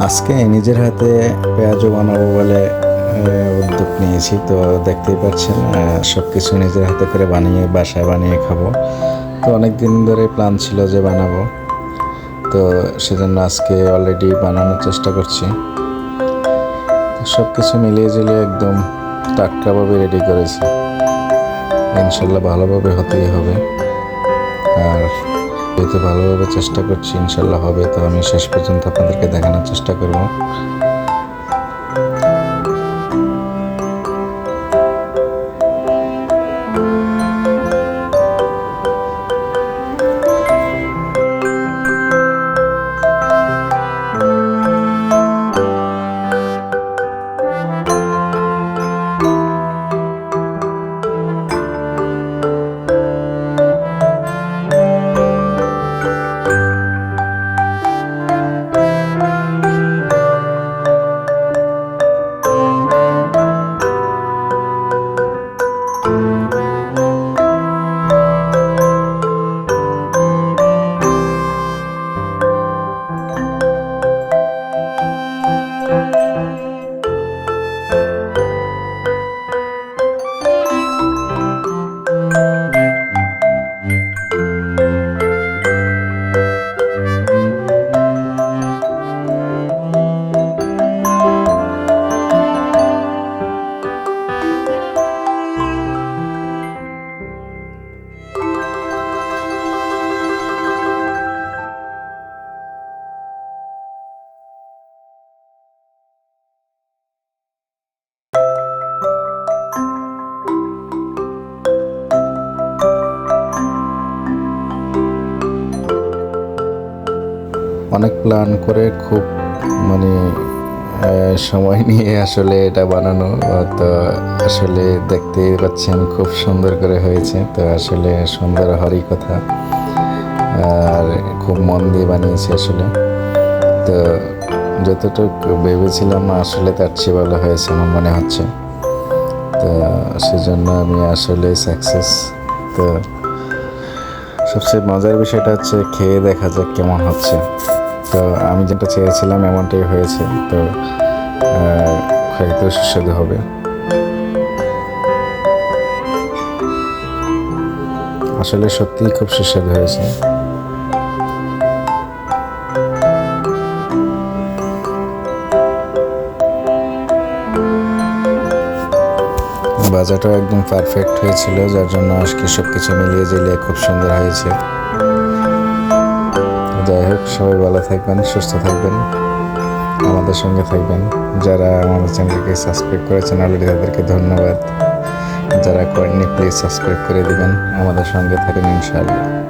আজকে নিজের হাতে পেঁয়াজও বানাবো বলে উদ্যোগ নিয়েছি। তো দেখতেই পাচ্ছেন সব কিছু নিজের হাতে করে বানিয়ে বাসায় বানিয়ে খাবো। তো অনেক দিন ধরে প্ল্যান ছিল যে বানাবো, তো সেজন্য আজকে অলরেডি বানানোর চেষ্টা করছি। সব কিছু মিলিয়ে ঝুলিয়ে একদম টাটকাভাবে রেডি করেছি। ইনশাল্লাহ ভালোভাবে হতেই হবে, আর যেহেতু ভালোভাবে চেষ্টা করছি ইনশাল্লাহ হবে। তো আমি শেষ পর্যন্ত আপনাদেরকে দেখানোর চেষ্টা করব। অনেক প্ল্যান করে খুব মানে সময় নিয়ে আসলে এটা বানানো। তো আসলে দেখতেই পাচ্ছেন খুব সুন্দর করে হয়েছে। তো আসলে সুন্দর হওয়ারই কথা, আর খুব মন দিয়ে বানিয়েছি আসলে। তো যতটুকু ভেবেছিলাম আসলে তার চেয়ে ভালো হয়েছে আমার মনে হচ্ছে। তো সেজন্য আমি আসলে সাকসেস। তো সবচেয়ে মজার বিষয়টা হচ্ছে খেয়ে দেখা যাক কেমন হচ্ছে। তো আমি যেটা চেয়েছিলাম এমনটাই হয়েছে। তো খাইতেও সুস্বাদু হবে। আসলে সত্যিই খুব সুস্বাদু হয়েছে। বাজারটাও একদম পারফেক্ট হয়েছিল, যার জন্য আজকে সব কিছু মিলিয়ে ঝিলিয়ে খুব সুন্দর হয়েছে। যাই হোক, সবাই ভালো থাকবেন, সুস্থ থাকবেন, আমাদের সঙ্গে থাকবেন। যারা আমাদের চ্যানেলকে সাবস্ক্রাইব করেছেন অলরেডি তাদেরকে ধন্যবাদ। যারা করেননি প্লিজ সাবস্ক্রাইব করে দিবেন, আমাদের সঙ্গে থাকবেন ইনশাআল্লাহ।